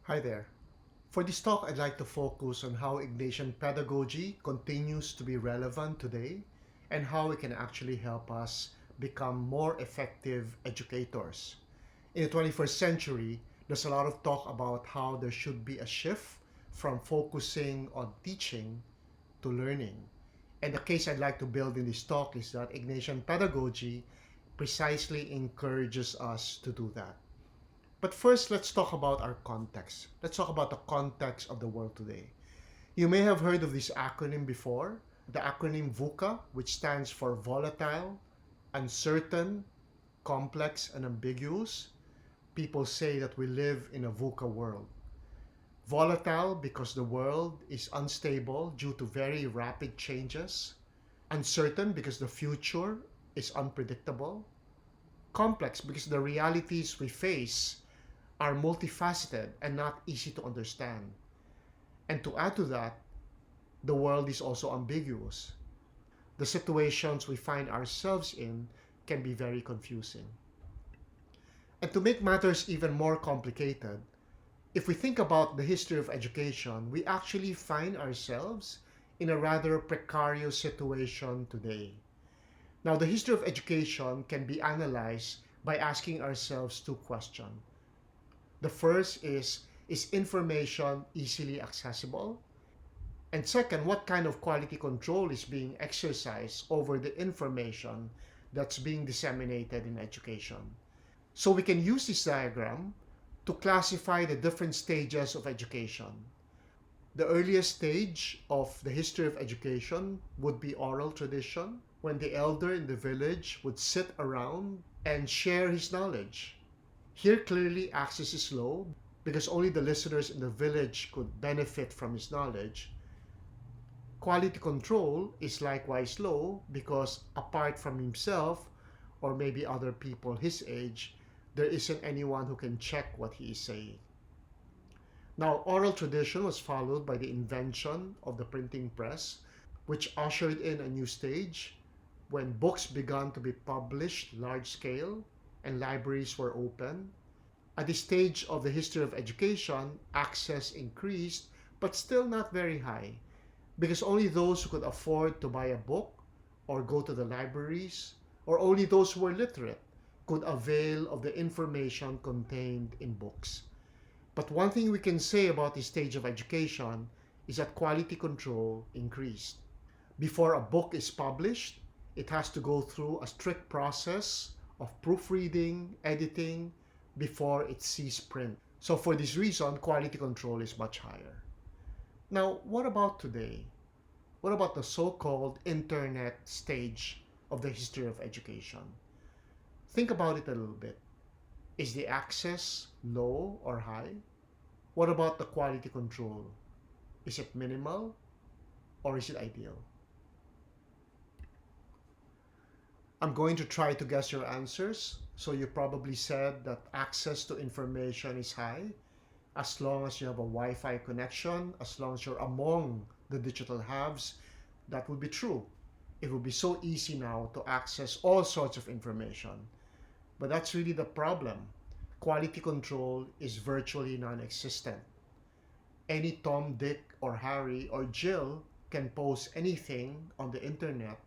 Hi there. For this talk, I'd like to focus on how Ignatian pedagogy continues to be relevant today and how it can actually help us become more effective educators. In the 21st century, there's a lot of talk about how there should be a shift from focusing on teaching to learning. And the case I'd like to build in this talk is that Ignatian pedagogy precisely encourages us to do that. But first, let's talk about our context. Let's talk about the context of the world today. You may have heard of this acronym before, the acronym VUCA, which stands for volatile, uncertain, complex, and ambiguous. People say that we live in a VUCA world. Volatile because the world is unstable due to very rapid changes. Uncertain because the future is unpredictable. Complex because the realities we face are multifaceted and not easy to understand. And to add to that, the world is also ambiguous. The situations we find ourselves in can be very confusing. And to make matters even more complicated, if we think about the history of education, we actually find ourselves in a rather precarious situation today. Now, the history of education can be analyzed by asking ourselves two questions. The first is information easily accessible? And second, what kind of quality control is being exercised over the information that's being disseminated in education? So we can use this diagram to classify the different stages of education. The earliest stage of the history of education would be oral tradition, when the elder in the village would sit around and share his knowledge. Here clearly access is low because only the listeners in the village could benefit from his knowledge. Quality control is likewise low because apart from himself or maybe other people his age, there isn't anyone who can check what he is saying. Now, oral tradition was followed by the invention of the printing press, which ushered in a new stage when books began to be published large scale and libraries were open. At this stage of the history of education, access increased, but still not very high, because only those who could afford to buy a book or go to the libraries, or only those who were literate, could avail of the information contained in books. But one thing we can say about this stage of education is that quality control increased. Before a book is published, it has to go through a strict process of proofreading, editing, before it sees print. So for this reason, quality control is much higher. Now, what about today? What about the so-called internet stage of the history of education? Think about it a little bit. Is the access low or high? What about the quality control? Is it minimal or is it ideal? I'm going to try to guess your answers. So you probably said that access to information is high as long as you have a Wi-Fi connection, as long as you're among the digital haves. That would be true. It would be so easy now to access all sorts of information. But that's really the problem. Quality control is virtually non-existent. Any Tom, Dick, or Harry, or Jill can post anything on the internet,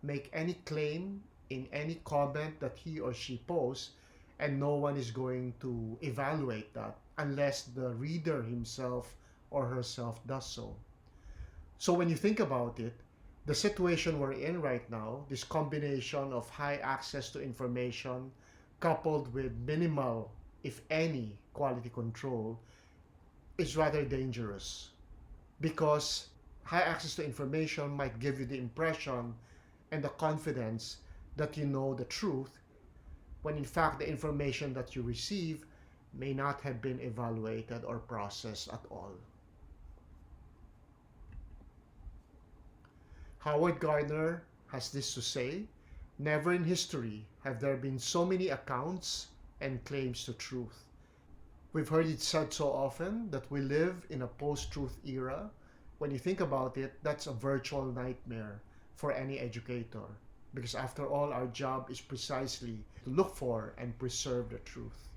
make any claim in any comment that he or she posts, and no one is going to evaluate that unless the reader himself or herself does so. So when you think about it, the situation we're in right now, this combination of high access to information coupled with minimal, if any, quality control, is rather dangerous because high access to information might give you the impression and the confidence that you know the truth, when in fact the information that you receive may not have been evaluated or processed at all. Howard Gardner has this to say: never in history have there been so many accounts and claims to truth. We've heard it said so often that we live in a post-truth era. When you think about it, that's a virtual nightmare for any educator. Because after all, our job is precisely to look for and preserve the truth.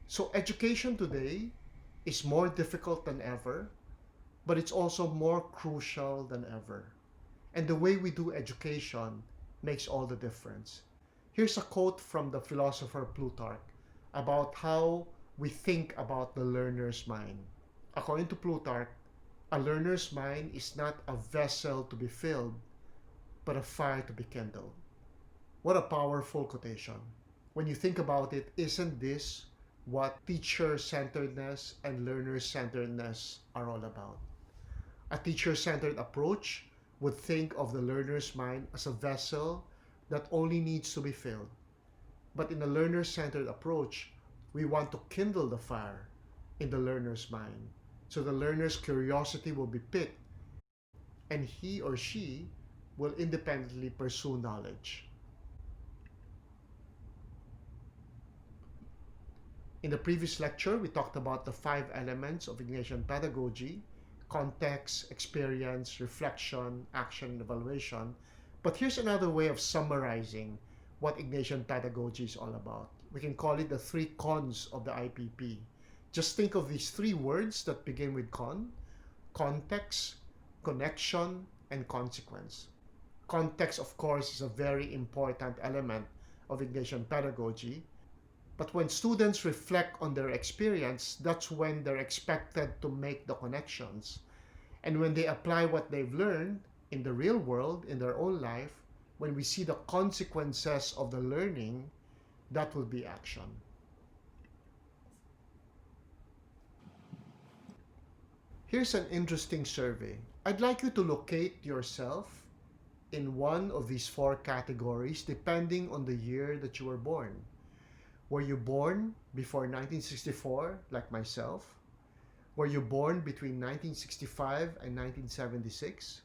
So education today is more difficult than ever, but it's also more crucial than ever. And the way we do education makes all the difference. Here's a quote from the philosopher Plutarch about how we think about the learner's mind. According to Plutarch, a learner's mind is not a vessel to be filled, but a fire to be kindled. What a powerful quotation. When you think about it, isn't this what teacher centeredness and learner centeredness are all about? A teacher centered approach would think of the learner's mind as a vessel that only needs to be filled. But in a learner centered approach, we want to kindle the fire in the learner's mind. So the learner's curiosity will be piqued and he or she will independently pursue knowledge. In the previous lecture, we talked about the 5 elements of Ignatian pedagogy: context, experience, reflection, action, and evaluation. But here's another way of summarizing what Ignatian pedagogy is all about. We can call it the 3 cons of the IPP. Just think of these 3 words that begin with con: context, connection, and consequence. Context, of course, is a very important element of Ignatian pedagogy. But when students reflect on their experience, that's when they're expected to make the connections. And when they apply what they've learned in the real world, in their own life, when we see the consequences of the learning, that will be action. Here's an interesting survey. I'd like you to locate yourself in one of these 4 categories depending on the year that you were born. Were you born before 1964, like myself? Were you born between 1965 and 1976?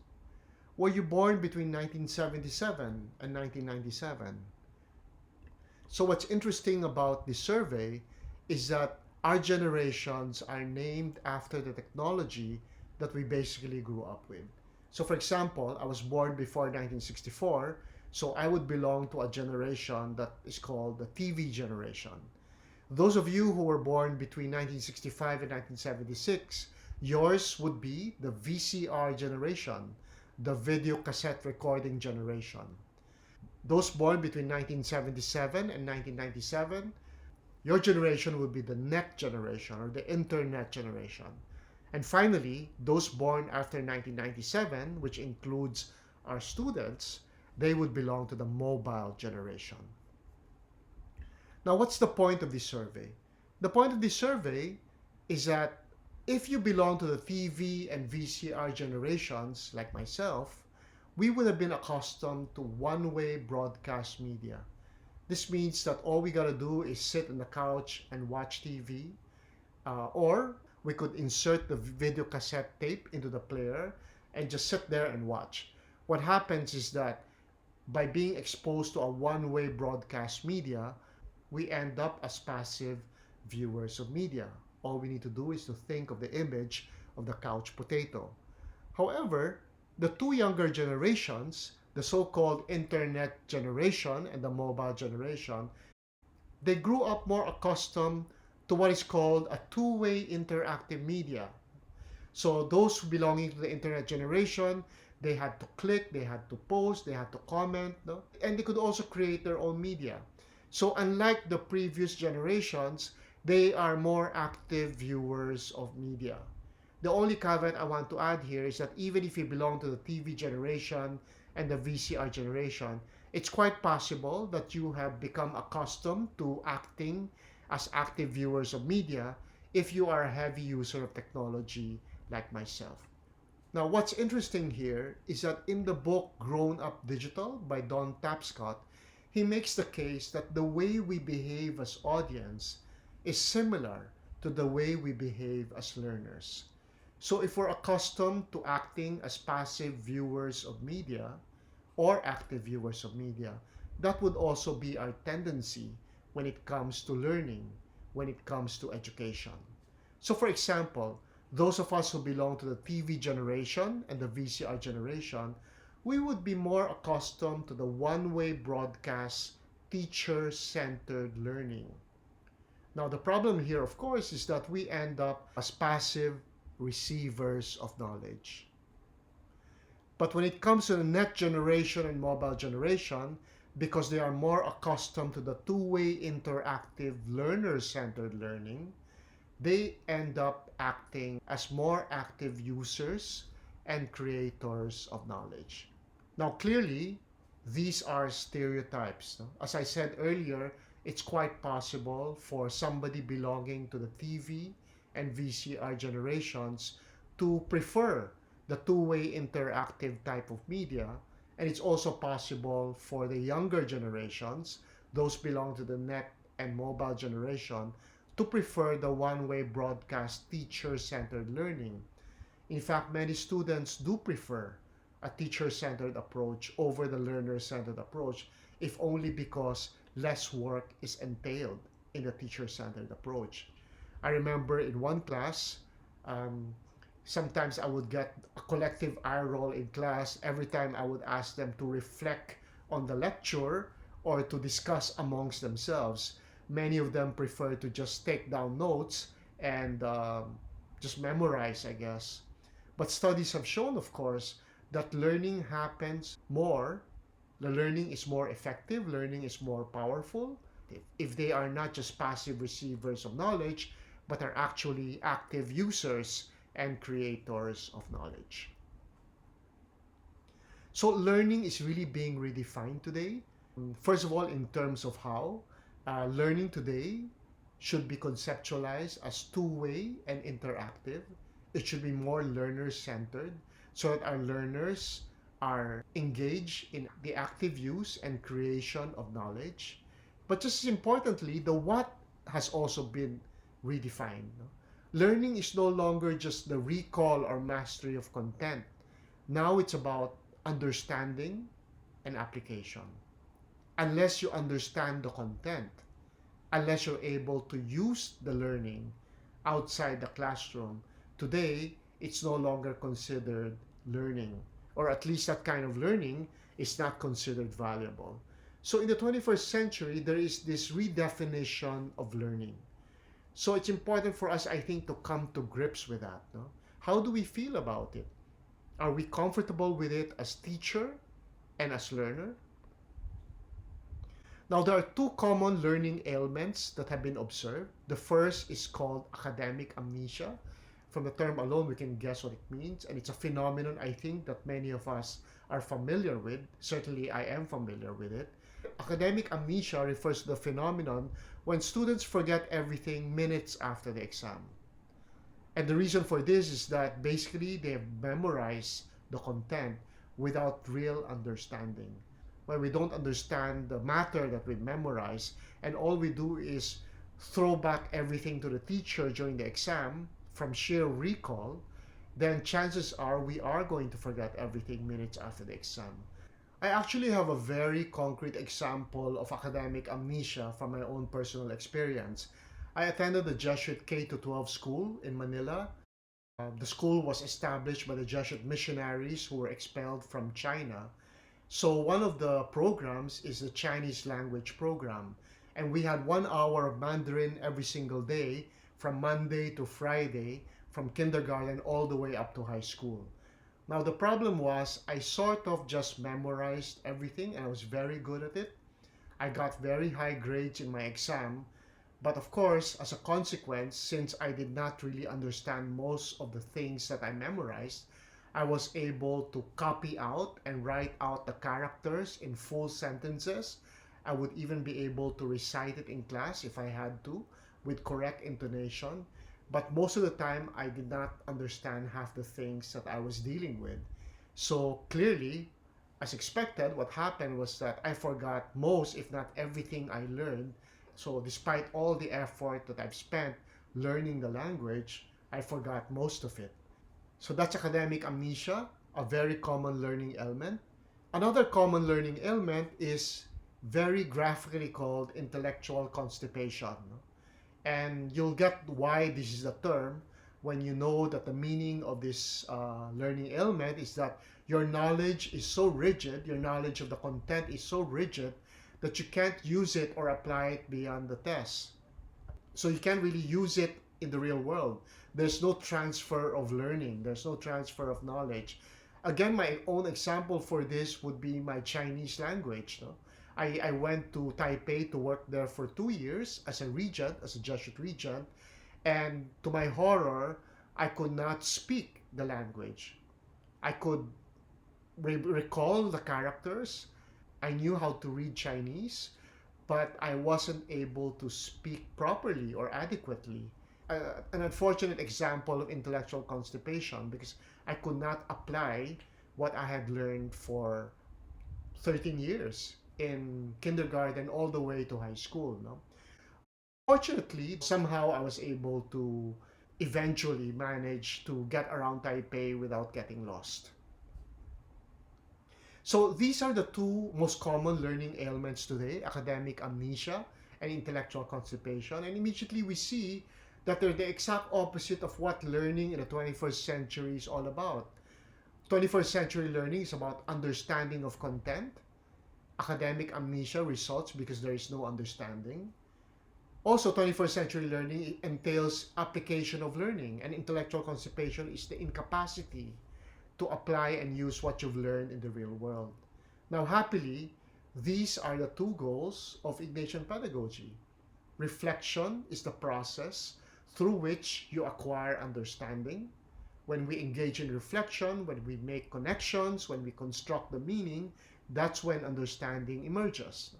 Were you born between 1977 and 1997? So what's interesting about this survey is that our generations are named after the technology that we basically grew up with. So for example, I was born before 1964, so I would belong to a generation that is called the TV generation. Those of you who were born between 1965 and 1976, yours would be the VCR generation, the video cassette recording generation. Those born between 1977 and 1997, your generation would be the net generation or the internet generation. And finally, those born after 1997, which includes our students, they would belong to the mobile generation. Now, what's the point of this survey? The point of this survey is that if you belong to the TV and VCR generations, like myself, we would have been accustomed to one-way broadcast media. This means that all we gotta do is sit on the couch and watch TV, or we could insert the video cassette tape into the player and just sit there and watch. What happens is that by being exposed to a one-way broadcast media, we end up as passive viewers of media. All we need to do is to think of the image of the couch potato. However, the 2 younger generations, the so-called internet generation and the mobile generation, they grew up more accustomed to what is called a two-way interactive media. So those belonging to the internet generation, they had to click, they had to post, they had to comment, no? And they could also create their own media. So unlike the previous generations, they are more active viewers of media. The only caveat I want to add here is that even if you belong to the TV generation and the VCR generation, it's quite possible that you have become accustomed to acting as active viewers of media if you are a heavy user of technology like myself. Now, what's interesting here is that in the book Grown Up Digital by Don Tapscott, he makes the case that the way we behave as audience is similar to the way we behave as learners. So if we're accustomed to acting as passive viewers of media or active viewers of media, that would also be our tendency when it comes to learning, when it comes to education. So for example, those of us who belong to the TV generation and the VCR generation, we would be more accustomed to the one-way broadcast teacher-centered learning. Now, the problem here, of course, is that we end up as passive receivers of knowledge. But when it comes to the net generation and mobile generation, because they are more accustomed to the two-way interactive learner-centered learning, they end up acting as more active users and creators of knowledge. Now, clearly, these are stereotypes. No? As I said earlier, it's quite possible for somebody belonging to the TV and VCR generations to prefer the two-way interactive type of media, and it's also possible for the younger generations, those belong to the net and mobile generation, to prefer the one-way broadcast teacher-centered learning. In fact, many students do prefer a teacher-centered approach over the learner-centered approach, if only because less work is entailed in the teacher-centered approach. I remember in one class, um, sometimes I would get a collective eye roll in class every time I would ask them to reflect on the lecture or to discuss amongst themselves. Many of them prefer to just take down notes and just memorize, I guess. But studies have shown, of course, that learning happens more, the learning is more effective, learning is more powerful if they are not just passive receivers of knowledge, but are actually active users and creators of knowledge. So learning is really being redefined today. First of all, in terms of how learning today should be conceptualized as two-way and interactive. It should be more learner-centered so that our learners are engaged in the active use and creation of knowledge. But just as importantly, the what has also been redefined. No? Learning is no longer just the recall or mastery of content. Now it's about understanding and application. Unless you understand the content, unless you're able to use the learning outside the classroom, today it's no longer considered learning, or at least that kind of learning is not considered valuable. So in the 21st century, there is this redefinition of learning. So it's important for us, I think, to come to grips with that. No? How do we feel about it? Are we comfortable with it as teacher and as learner? Now, there are two common learning ailments that have been observed. The first is called academic amnesia. From the term alone, we can guess what it means. And it's a phenomenon, I think, that many of us are familiar with. Certainly, I am familiar with it. Academic amnesia refers to the phenomenon when students forget everything minutes after the exam. And the reason for this is that basically they have memorized the content without real understanding. When we don't understand the matter that we memorize, and all we do is throw back everything to the teacher during the exam from sheer recall, then chances are we are going to forget everything minutes after the exam. I actually have a very concrete example of academic amnesia from my own personal experience. I attended the Jesuit K-12 school in Manila. The school was established by the Jesuit missionaries who were expelled from China. So one of the programs is the Chinese language program. And we had 1 hour of Mandarin every single day from Monday to Friday, from kindergarten all the way up to high school. Now the problem was I sort of just memorized everything and I was very good at it. I got very high grades in my exam. But of course, as a consequence, since I did not really understand most of the things that I memorized, I was able to copy out and write out the characters in full sentences. I would even be able to recite it in class if I had to, with correct intonation. But most of the time, I did not understand half the things that I was dealing with. So clearly, as expected, what happened was that I forgot most, if not everything I learned. So despite all the effort that I've spent learning the language, I forgot most of it. So that's academic amnesia, a very common learning ailment. Another common learning ailment is very graphically called intellectual constipation. And you'll get why this is a term when you know that the meaning of this learning ailment is that your knowledge is so rigid, your knowledge of the content is so rigid that you can't use it or apply it beyond the test. So you can't really use it in the real world. There's no transfer of learning, there's no transfer of knowledge. Again, my own example for this would be my Chinese language. No? I went to Taipei to work there for 2 years as a regent, as a Jesuit regent, and to my horror, I could not speak the language. I could recall the characters. I knew how to read Chinese, but I wasn't able to speak properly or adequately. An unfortunate example of intellectual constipation because I could not apply what I had learned for 13 years in kindergarten all the way to high school. No? Fortunately, somehow I was able to eventually manage to get around Taipei without getting lost. So these are the two most common learning ailments today, academic amnesia and intellectual constipation. And immediately we see that they're the exact opposite of what learning in the 21st century is all about. 21st century learning is about understanding of content. Academic amnesia results because there is no understanding. Also, 21st century learning entails application of learning, and intellectual constipation is the incapacity to apply and use what you've learned in the real world. Now, happily, these are the two goals of Ignatian pedagogy. Reflection is the process through which you acquire understanding. When we engage in reflection, when we make connections, when we construct the meaning, that's when understanding emerges.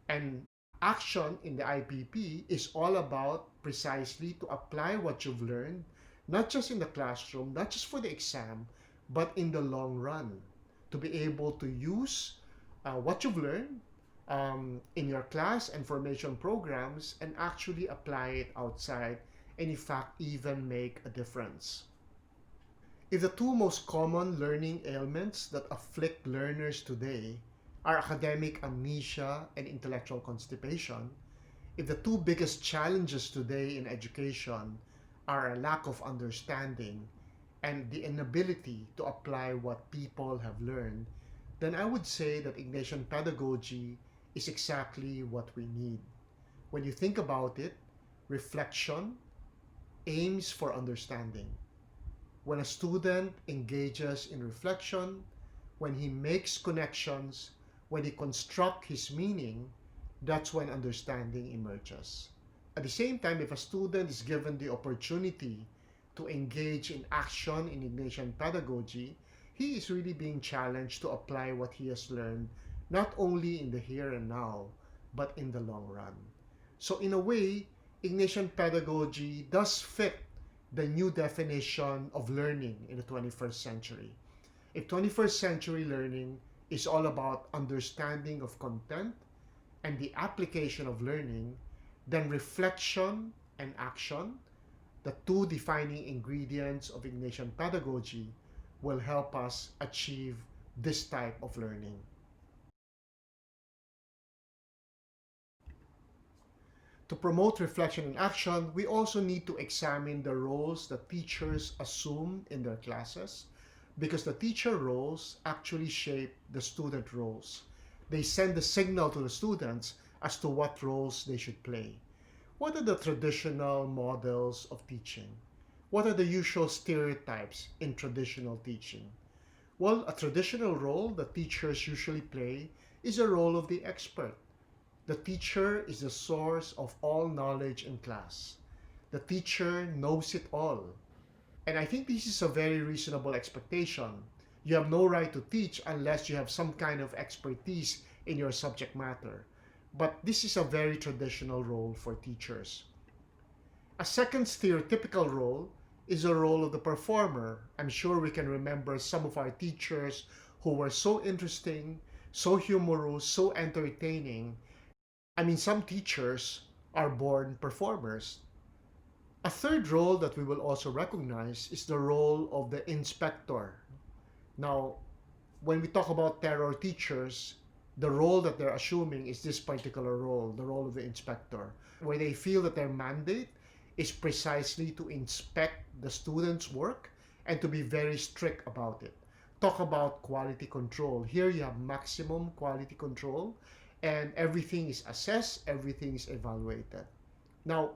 And action in the IPP is all about precisely to apply what you've learned, not just in the classroom, not just for the exam, but in the long run, to be able to use what you've learned in your class and formation programs and actually apply it outside and, in fact, even make a difference. If the two most common learning ailments that afflict learners today are academic amnesia and intellectual constipation, if the two biggest challenges today in education are a lack of understanding and the inability to apply what people have learned, then I would say that Ignatian pedagogy is exactly what we need. When you think about it, reflection aims for understanding. When a student engages in reflection, when he makes connections, when he constructs his meaning, that's when understanding emerges. At the same time, if a student is given the opportunity to engage in action in Ignatian pedagogy, he is really being challenged to apply what he has learned, not only in the here and now, but in the long run. So, in a way, Ignatian pedagogy does fit the new definition of learning in the 21st century. If 21st century learning is all about understanding of content and the application of learning, then reflection and action, the two defining ingredients of Ignatian pedagogy, will help us achieve this type of learning. To promote reflection and action, we also need to examine the roles that teachers assume in their classes because the teacher roles actually shape the student roles. They send the signal to the students as to what roles they should play. What are the traditional models of teaching? What are the usual stereotypes in traditional teaching? Well, a traditional role that teachers usually play is a role of the expert. The teacher is the source of all knowledge in class. The teacher knows it all. And I think this is a very reasonable expectation. You have no right to teach unless you have some kind of expertise in your subject matter. But this is a very traditional role for teachers. A second stereotypical role is the role of the performer. I'm sure we can remember some of our teachers who were so interesting, so humorous, so entertaining. I mean, some teachers are born performers. A third role that we will also recognize is the role of the inspector. Now, when we talk about terror teachers, the role that they're assuming is this particular role, the role of the inspector, where they feel that their mandate is precisely to inspect the students' work and to be very strict about it. Talk about quality control. Here you have maximum quality control and everything is assessed, everything is evaluated. Now,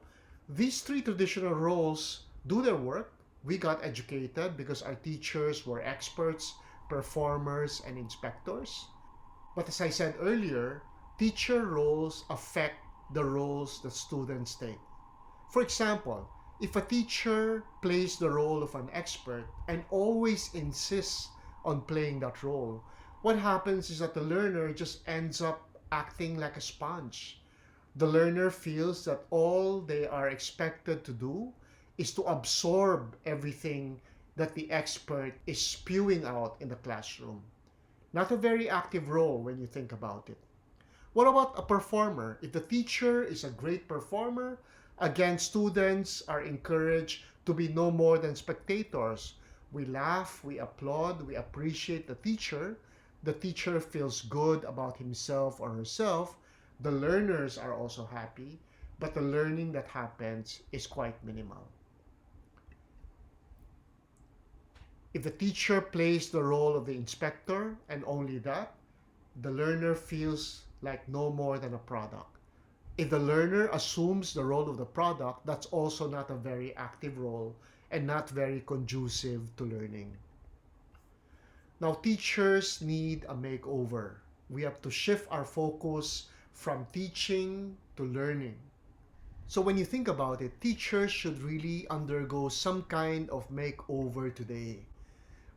These three traditional roles do their work. We got educated because our teachers were experts, performers, and inspectors. But as I said earlier, teacher roles affect the roles that students take. For example, if a teacher plays the role of an expert and always insists on playing that role, what happens is that the learner just ends up acting like a sponge. The learner feels that all they are expected to do is to absorb everything that the expert is spewing out in the classroom. Not a very active role when you think about it. What about a performer? If the teacher is a great performer, again, students are encouraged to be no more than spectators. We laugh, we applaud, we appreciate the teacher. The teacher feels good about himself or herself. The learners are also happy, but the learning that happens is quite minimal. If the teacher plays the role of the inspector and only that, the learner feels like no more than a product. If the learner assumes the role of the product, that's also not a very active role and not very conducive to learning. Now, teachers need a makeover. We have to shift our focus from teaching to learning. So, when you think about it, teachers should really undergo some kind of makeover today.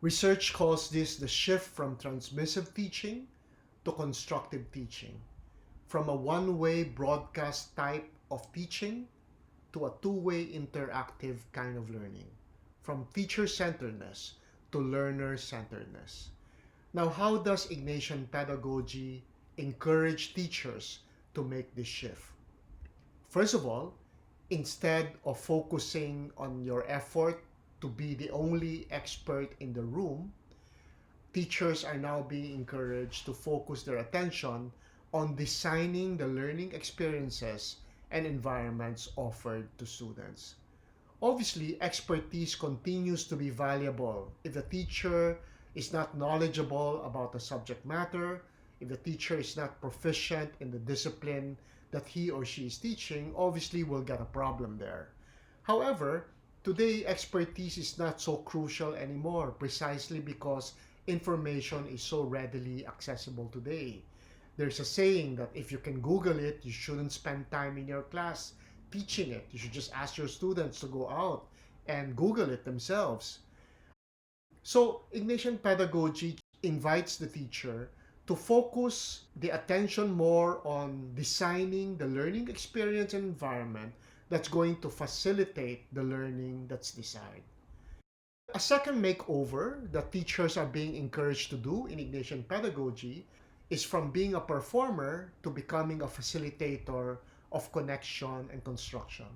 Research calls this the shift from transmissive teaching to constructive teaching, from a one-way broadcast type of teaching to a two-way interactive kind of learning, from teacher-centeredness to learner-centeredness. Now, how does Ignatian pedagogy encourage teachers to make this shift? First of all, instead of focusing on your effort to be the only expert in the room, teachers are now being encouraged to focus their attention on designing the learning experiences and environments offered to students. Obviously, expertise continues to be valuable. If the teacher is not knowledgeable about the subject matter, if the teacher is not proficient in the discipline that he or she is teaching, obviously we'll get a problem there. However, today expertise is not so crucial anymore precisely because information is so readily accessible today. There's a saying that if you can Google it, you shouldn't spend time in your class teaching it. You should just ask your students to go out and Google it themselves. So, Ignatian pedagogy invites the teacher to focus the attention more on designing the learning experience and environment that's going to facilitate the learning that's desired. A second makeover that teachers are being encouraged to do in Ignatian pedagogy is from being a performer to becoming a facilitator of connection and construction.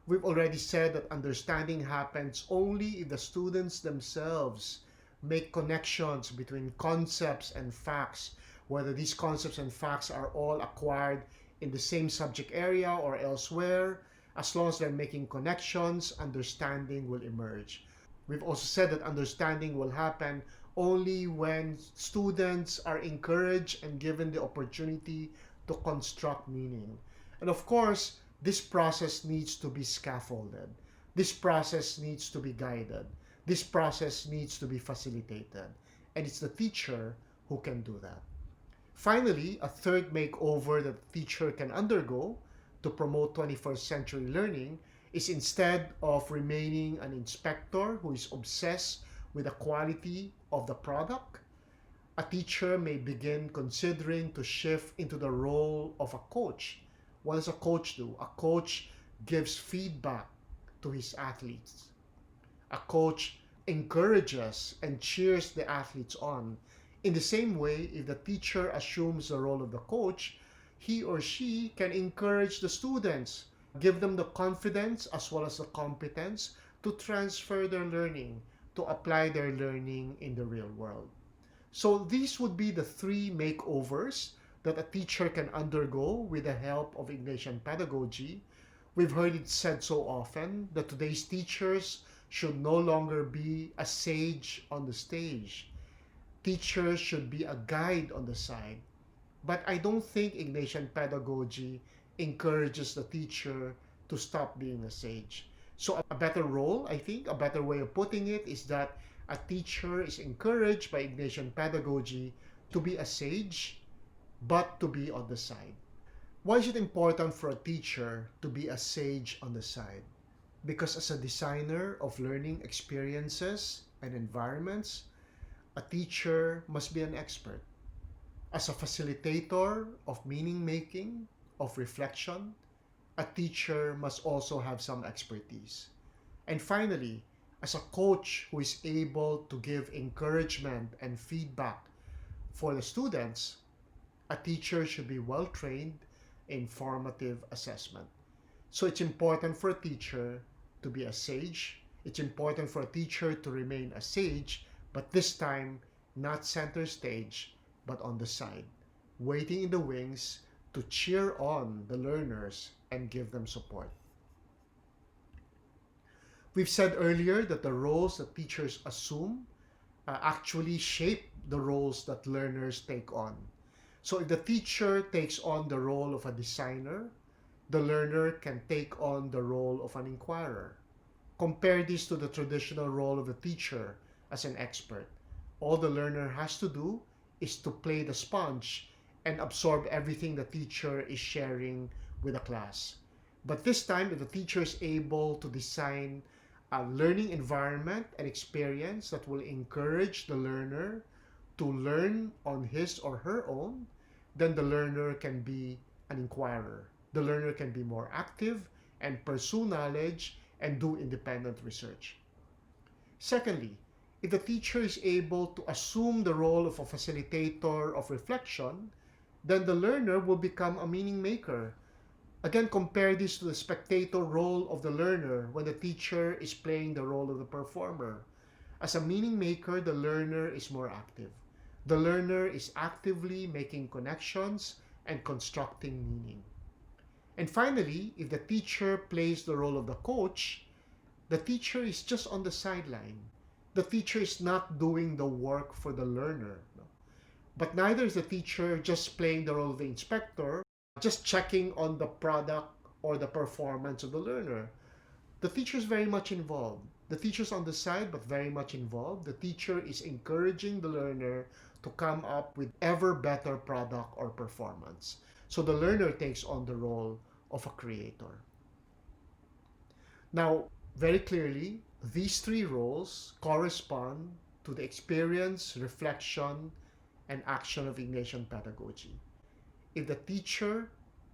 We've already said that understanding happens only if the students themselves make connections between concepts and facts, whether these concepts and facts are all acquired in the same subject area or elsewhere. As long as they're making connections, understanding will emerge. We've also said that understanding will happen only when students are encouraged and given the opportunity to construct meaning. And of course, this process needs to be scaffolded. This process needs to be guided. This process needs to be facilitated. And it's the teacher who can do that. Finally, a third makeover that the teacher can undergo to promote 21st century learning is instead of remaining an inspector who is obsessed with the quality of the product, a teacher may begin considering to shift into the role of a coach. What does a coach do? A coach gives feedback to his athletes. A coach encourages and cheers the athletes on. In the same way, if the teacher assumes the role of the coach, he or she can encourage the students, give them the confidence as well as the competence to transfer their learning, to apply their learning in the real world. So these would be the three makeovers that a teacher can undergo with the help of Ignatian pedagogy. We've heard it said so often that today's teachers should no longer be a sage on the stage. Teachers should be a guide on the side. But I don't think Ignatian pedagogy encourages the teacher to stop being a sage. So a better role, I think, a better way of putting it is that a teacher is encouraged by Ignatian pedagogy to be a sage, but to be on the side. Why is it important for a teacher to be a sage on the side? Because as a designer of learning experiences and environments, a teacher must be an expert. As a facilitator of meaning making, of reflection, a teacher must also have some expertise. And finally, as a coach who is able to give encouragement and feedback for the students, a teacher should be well trained in formative assessment. So it's important for a teacher to be a sage. It's important for a teacher to remain a sage, but this time not center stage, but on the side, waiting in the wings to cheer on the learners and give them support. We've said earlier that the roles that teachers assume actually shape the roles that learners take on. So if the teacher takes on the role of a designer, the learner can take on the role of an inquirer. Compare this to the traditional role of the teacher as an expert. All the learner has to do is to play the sponge and absorb everything the teacher is sharing with the class. But this time, if the teacher is able to design a learning environment and experience that will encourage the learner to learn on his or her own, then the learner can be an inquirer. The learner can be more active and pursue knowledge and do independent research. Secondly, if the teacher is able to assume the role of a facilitator of reflection, then the learner will become a meaning maker. Again, compare this to the spectator role of the learner when the teacher is playing the role of the performer. As a meaning maker, the learner is more active. The learner is actively making connections and constructing meaning. And finally, if the teacher plays the role of the coach, the teacher is just on the sideline. The teacher is not doing the work for the learner. No? But neither is the teacher just playing the role of the inspector, just checking on the product or the performance of the learner. The teacher is very much involved. The teacher's on the side, but very much involved. The teacher is encouraging the learner to come up with ever better product or performance. So the learner takes on the role of a creator. Now, very clearly, these three roles correspond to the experience, reflection, and action of Ignatian pedagogy. If the teacher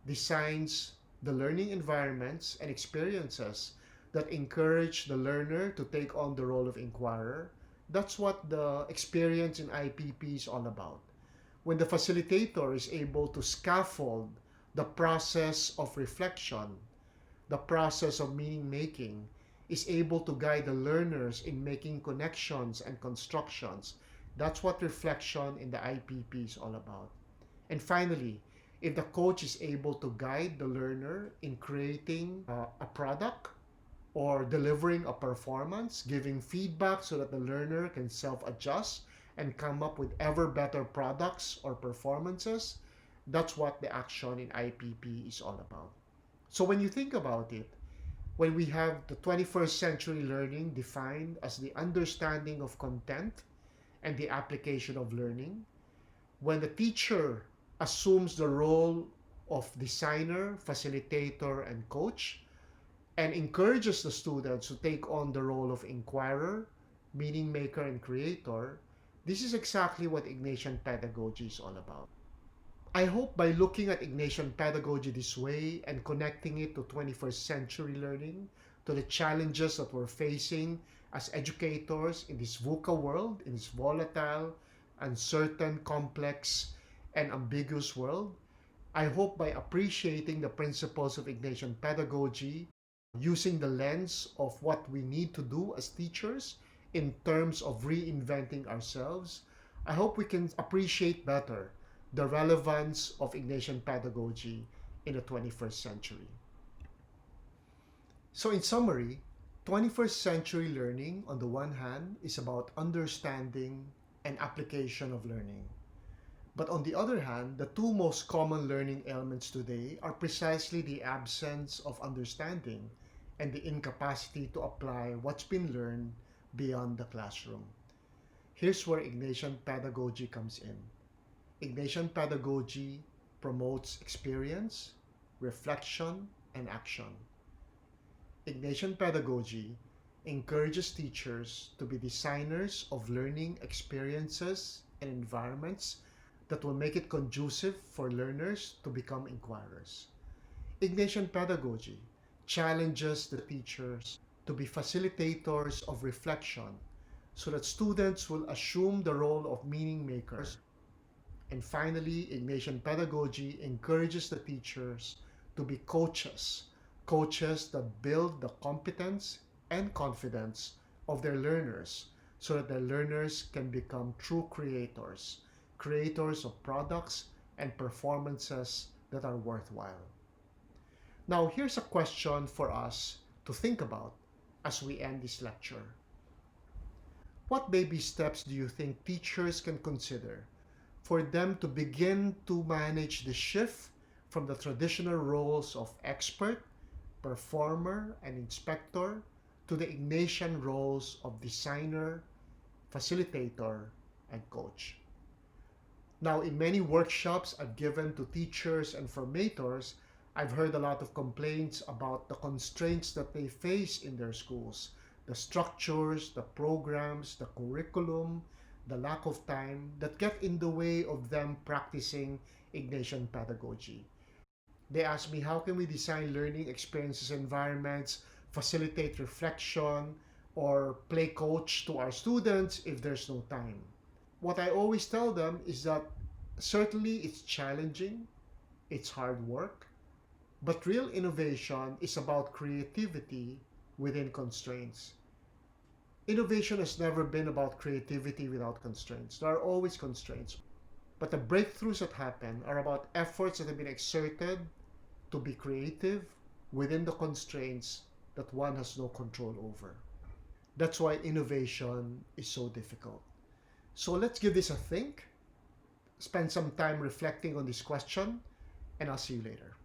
designs the learning environments and experiences that encourage the learner to take on the role of inquirer, that's what the experience in IPP is all about. When the facilitator is able to scaffold the process of reflection, the process of meaning making, is able to guide the learners in making connections and constructions. That's what reflection in the IPP is all about. And finally, if the coach is able to guide the learner in creating a product or delivering a performance, giving feedback so that the learner can self-adjust and come up with ever better products or performances, that's what the action in IPP is all about. So when you think about it, when we have the 21st century learning defined as the understanding of content and the application of learning, when the teacher assumes the role of designer, facilitator, and coach, and encourages the students to take on the role of inquirer, meaning maker, and creator, this is exactly what Ignatian pedagogy is all about. I hope by looking at Ignatian pedagogy this way and connecting it to 21st century learning, to the challenges that we're facing as educators in this VUCA world, in this volatile, uncertain, complex, and ambiguous world, I hope by appreciating the principles of Ignatian pedagogy, using the lens of what we need to do as teachers in terms of reinventing ourselves, I hope we can appreciate better the relevance of Ignatian pedagogy in the 21st century. So in summary, 21st century learning, on the one hand, is about understanding and application of learning. But on the other hand, the two most common learning ailments today are precisely the absence of understanding and the incapacity to apply what's been learned beyond the classroom. Here's where Ignatian pedagogy comes in. Ignatian pedagogy promotes experience, reflection, and action. Ignatian pedagogy encourages teachers to be designers of learning experiences and environments that will make it conducive for learners to become inquirers. Ignatian pedagogy challenges the teachers to be facilitators of reflection so that students will assume the role of meaning makers. And finally, Ignatian pedagogy encourages the teachers to be coaches, coaches that build the competence and confidence of their learners so that their learners can become true creators, creators of products and performances that are worthwhile. Now, here's a question for us to think about as we end this lecture. What baby steps do you think teachers can consider for them to begin to manage the shift from the traditional roles of expert, performer, and inspector to the Ignatian roles of designer, facilitator, and coach? Now, in many workshops I've given to teachers and formators, I've heard a lot of complaints about the constraints that they face in their schools, the structures, the programs, the curriculum, the lack of time that get in the way of them practicing Ignatian pedagogy. They ask me, how can we design learning experiences environments, facilitate reflection, or play coach to our students if there's no time? What I always tell them is that certainly it's challenging, it's hard work, but real innovation is about creativity within constraints. Innovation has never been about creativity without constraints. There are always constraints. But the breakthroughs that happen are about efforts that have been exerted to be creative within the constraints that one has no control over. That's why innovation is so difficult. So let's give this a think, spend some time reflecting on this question, and I'll see you later.